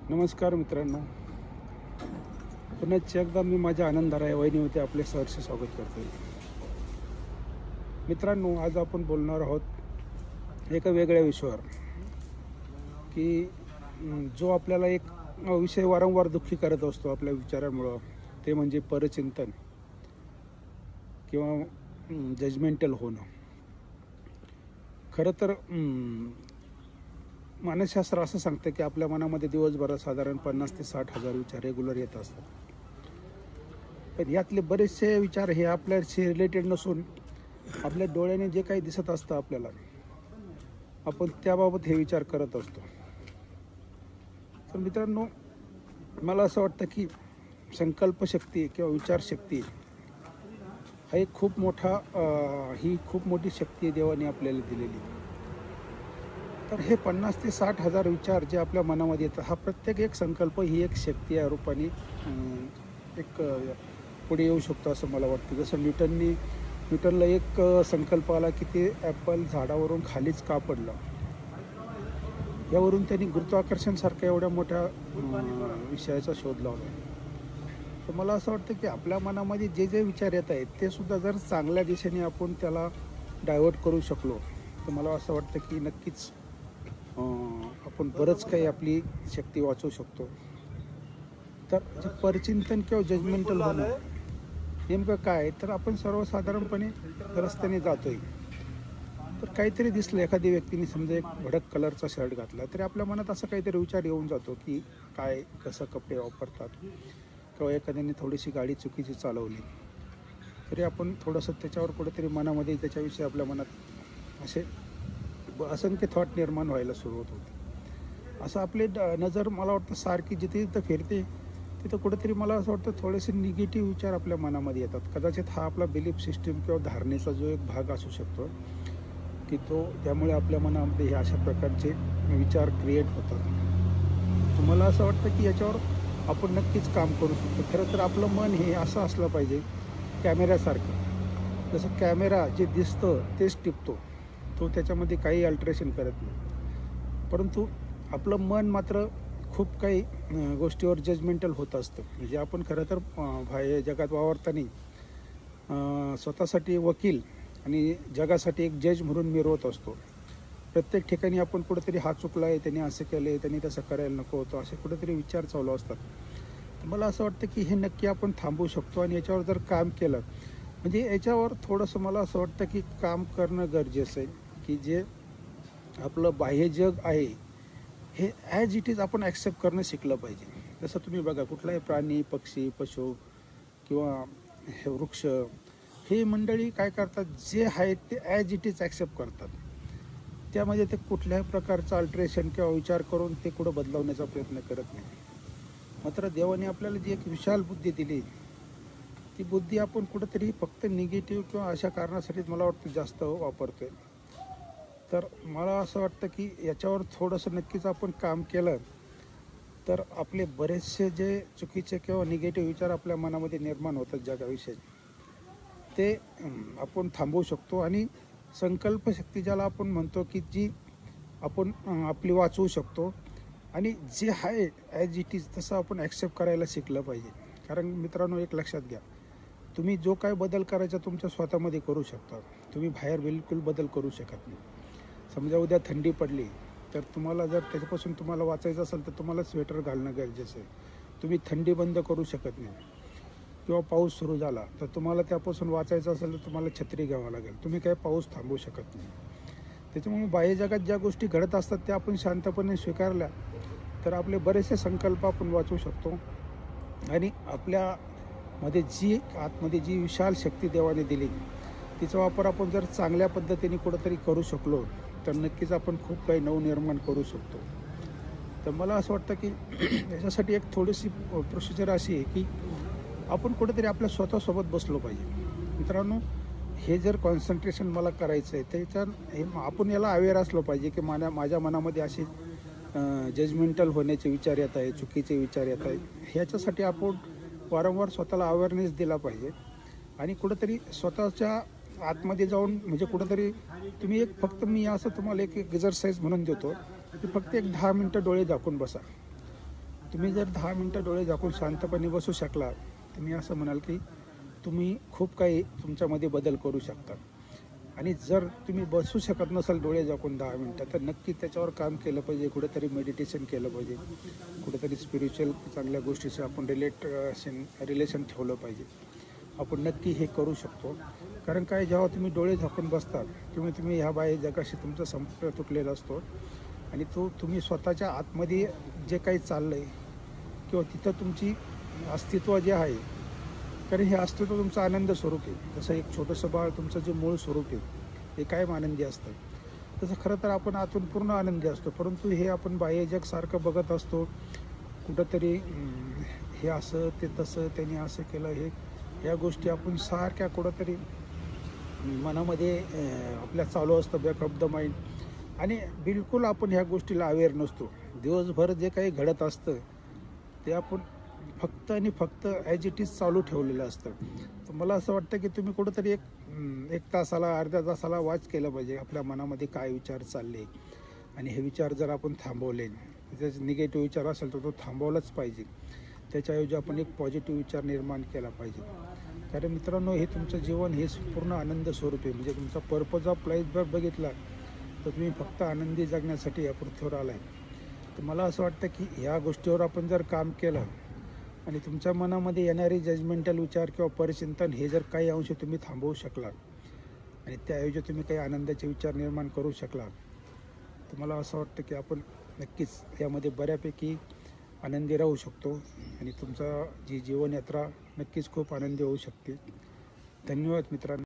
नमस्कार मित्रांनो, पुन्हा एकदा मी माझ्या आनंदराय वहिनीमध्ये आपले सहर्ष स्वागत करतो. मित्रांनो, आज आपण बोलणार आहोत एका वेगळ्या विषयावर की जो आपल्याला एक विषय वारंवार दुःखी करत असतो आपल्या विचारांमुळं, ते म्हणजे परचिंतन किंवा जजमेंटल होणं. खरं तर मानसशास्त्र असं सांगतं की आपल्या मनामध्ये दिवसभरात साधारण 50 ते 60 हजार विचार रेग्युलर येत असतात. पण यातले बरेचसे विचार हे आपल्याशी रिलेटेड नसून आपल्या डोळ्याने जे काही दिसत असतं आपल्याला, आपण त्याबाबत हे विचार करत असतो. तर मित्रांनो, मला असं वाटतं की संकल्पशक्ती किंवा विचारशक्ती हा एक खूप मोठी शक्ती देवाने आपल्याला दिलेली. तर हे 50 ते 60 हजार विचार जे आपल्या मनामध्ये येतात, हा प्रत्येक एक संकल्प ही एक शक्ती या रूपाने एक पुढे येऊ शकतो असं मला वाटतं. जसं न्यूटनला एक संकल्प आला की ते ॲपल झाडावरून खालीच का पडलं. यावरून त्यांनी गुरुत्वाकर्षणसारख्या एवढ्या मोठ्या विषयाचा शोध लावला. तर मला असं वाटतं की आपल्या मनामध्ये जे जे विचार येत आहेत ते सुद्धा जर चांगल्या दिशेने आपण त्याला डायव्हर्ट करू शकलो, तर मला असं वाटतं की नक्कीच आपण बरंच काही आपली शक्ती वाचवू शकतो. तर जे परचिंतन किंवा जजमेंटल होणं नेमकं काय, तर आपण सर्वसाधारणपणे रस्त्याने जातोय, तर काहीतरी दिसलं, एखाद्या व्यक्तीने समजा एक भडक कलरचा शर्ट घातला, तरी आपल्या मनात असं काहीतरी विचार येऊन जातो की काय कसं कपडे वापरतात, किंवा एखाद्याने थोडीशी गाडी चुकीची चालवली तरी आपण थोडंसं त्याच्यावर कुठेतरी मनामध्ये त्याच्याविषयी आपल्या मनात असे असंख्य थॉट निर्माण व्हायला सुरुवात होते. असं आपली नजर मला वाटतं सारखी जिथे जिथं फिरते तिथं कुठेतरी मला असं वाटतं थोडेसे निगेटिव्ह विचार आपल्या मनामध्ये येतात. कदाचित हा आपला बिलीफ सिस्टीम किंवा धारणेचा जो एक भाग असू शकतो की त्यामुळे आपल्या मनामध्ये हे अशा प्रकारचे विचार क्रिएट होतात. मला असं वाटतं की याच्यावर आपण नक्कीच काम करू शकतो. खरं तर आपलं मन हे असं असलं पाहिजे कॅमेऱ्यासारखं. जसं कॅमेरा जे दिसतं तेच टिपतो, तो त्याच्यामध्ये काही अल्टरेशन करत नाही. परंतु आपलं मन मात्र खूप काही गोष्टीवर जजमेंटल होत असतं. म्हणजे आपण खरं तर बाह्य जगात वावरताना स्वतःसाठी वकील आणि जगासाठी एक जज म्हणून मिरवत असतो. प्रत्येक ठिकाणी आपण कुठेतरी हा चुकला आहे, त्यांनी असं केलं आहे, त्यांनी तसं करायला नको होतं, असे कुठेतरी विचार चालू असतात. मला असं वाटतं की हे नक्की आपण थांबवू शकतो आणि याच्यावर जर काम केलं, म्हणजे याच्यावर थोडंसं मला असं वाटतं की काम करणं गरजेचं आहे. की जे आपलं बाह्य जग आहे हे ॲज इट इज आपण ॲक्सेप्ट करणं शिकलं पाहिजे. जसं तुम्ही बघा, कुठलाही प्राणी, पक्षी, पशु किंवा हे वृक्ष, हे मंडळी काय करतात, जे आहेत ते ॲज इट इज ॲक्सेप्ट करतात. त्यामध्ये ते कुठल्याही प्रकारचं अल्टरेशन किंवा विचार करून ते कुठं बदलवण्याचा प्रयत्न करत नाही. मात्र देवाने आपल्याला जी एक विशाल बुद्धी दिली, ती बुद्धी आपण कुठंतरी फक्त निगेटिव्ह किंवा अशा कारणासाठीच मला वाटतं जास्त वापरतोय. तर मला असं वाटतं की याच्यावर थोडंसं नक्कीच आपण काम केलं तर आपले बरेचसे जे चुकीचे किंवा निगेटिव्ह विचार आपल्या मनामध्ये निर्माण होतात जगाविषयी, ते आपण थांबवू शकतो. आणि संकल्पशक्ती ज्याला आपण म्हणतो की जी आपण आपली वाचवू शकतो, आणि जे आहे ॲज इट इज तसं आपण ॲक्सेप्ट करायला शिकलं पाहिजे. कारण मित्रांनो, एक लक्षात घ्या, तुम्ही जो काय बदल करायचा तुमच्या स्वतःमध्ये करू शकता. तुम्ही बाहेर बिलकुल बदल करू शकत नाही. समजा उद्या थंडी पडली, तर तुम्हाला जर त्याच्यापासून तुम्हाला वाचायचं असेल तर तुम्हाला स्वेटर घालणं गरजेचं आहे. तुम्ही थंडी बंद करू शकत नाही. किंवा पाऊस सुरू झाला तर तुम्हाला त्यापासून वाचायचं असेल तर तुम्हाला छत्री घ्यावं लागेल. तुम्ही काय पाऊस थांबवू शकत नाही. त्याच्यामुळे बाह्य जगात ज्या गोष्टी घडत असतात त्या आपण शांतपणे स्वीकारल्या तर आपले बरेचसे संकल्प आपण वाचवू शकतो. आणि आपल्यामध्ये आतमध्ये जी विशाल शक्ती देवाने दिली, तिचा वापर आपण जर चांगल्या पद्धतीने कुठंतरी करू शकलो तर नक्कीच आपण खूप काही नवनिर्माण करू शकतो. तर मला असं वाटतं की याच्यासाठी एक थोडीशी प्रोसिजर अशी आहे की आपण कुठेतरी आपल्या स्वतःसोबत बसलो पाहिजे. मित्रांनो, हे जर कॉन्सन्ट्रेशन मला करायचं आहे त्याच्यात आपण याला अवेअर असलो पाहिजे की माझ्या मनामध्ये असे जजमेंटल होण्याचे विचार येत आहे, चुकीचे विचार येत आहेत. ह्याच्यासाठी आपण वारंवार स्वतःला अवेअरनेस दिला पाहिजे. आणि कुठंतरी स्वतःच्या आतमध्ये जाऊन, म्हणजे कुठंतरी तुम्ही फक्त मी असं तुम्हाला एक एक्झरसाईज म्हणून देतो की फक्त 10 मिनटं डोळे झाकून बसा. तुम्ही जर 10 मिनटं डोळे झाकून शांतपणे बसू शकला तर मी असं म्हणाल की तुम्ही खूप काही तुमच्यामध्ये बदल करू शकता. आणि जर तुम्ही बसू शकत नसाल डोळे झाकून 10 मिनटं तर नक्की त्याच्यावर काम केलं पाहिजे. कुठेतरी मेडिटेशन केलं पाहिजे, कुठेतरी स्पिरिच्युअल चांगल्या गोष्टीशी आपण रिलेशन ठेवलं पाहिजे. आपण नक्की हे करू शकतो. कारण काय, जेव्हा तुम्ही डोळे झाकून बसतात तुम्ही ह्या बाह्य जगाशी तुमचा संपर्क तुटलेला असतो आणि तुम्ही स्वतःच्या आतमध्ये जे काही चाललं आहे किंवा तिथं तुमची अस्तित्व जे आहे, कारण हे अस्तित्व तुमचं आनंद स्वरूप आहे. जसं एक छोटंसं बाळ तुमचं जे मूळ स्वरूप आहे हे कायम आनंदी असतं, तसं खरं तर आपण आतून पूर्ण आनंदी असतो. परंतु हे आपण बाह्य जग सारखं बघत असतो. कुठंतरी हे असं ते तसं त्यांनी असं केलं, ह्या गोष्टी आपण सारख्या कुठंतरी मनामध्ये आपल्या चालू असतं, बॅक ऑफ द माइंड. आणि बिलकुल आपण ह्या गोष्टीला अवेअर नसतो. दिवसभर जे काही घडत असतं ते आपण फक्त आणि फक्त ॲज इट इज चालू ठेवलेलं असतं. तर मला असं वाटतं की तुम्ही कुठंतरी एक तासाला अर्ध्या तासाला वॉच केलं पाहिजे आपल्या मनामध्ये काय विचार चालले. आणि हे विचार जर आपण थांबवले, त्याचे निगेटिव्ह विचार असेल तर तो थांबवलाच पाहिजे. त्याच्याऐवजी आपण एक पॉझिटिव्ह विचार निर्माण केला पाहिजे. कारण मित्रांनो, हे तुमचं जीवन हे पूर्ण आनंद स्वरूप आहे. म्हणजे तुमचा पर्पज ऑफ लाईफ जर बघितला तर तुम्ही फक्त आनंदी जगण्यासाठी या पृथ्वीवर आला आहे. तर मला असं वाटतं की ह्या गोष्टीवर आपण जर काम केलं आणि तुमच्या मनामध्ये येणारे जजमेंटल विचार किंवा परिचिंतन हे जर काही अंश तुम्ही थांबवू शकला आणि त्याऐवजी तुम्ही काही आनंदाचे विचार निर्माण करू शकला तर मला असं वाटतं की आपण नक्कीच यामध्ये बऱ्यापैकी आनंदी राहू शकतो आणि तुमचा जी जीवनयात्रा नक्कीच खूप आनंदी होऊ शकते. धन्यवाद मित्रांनो.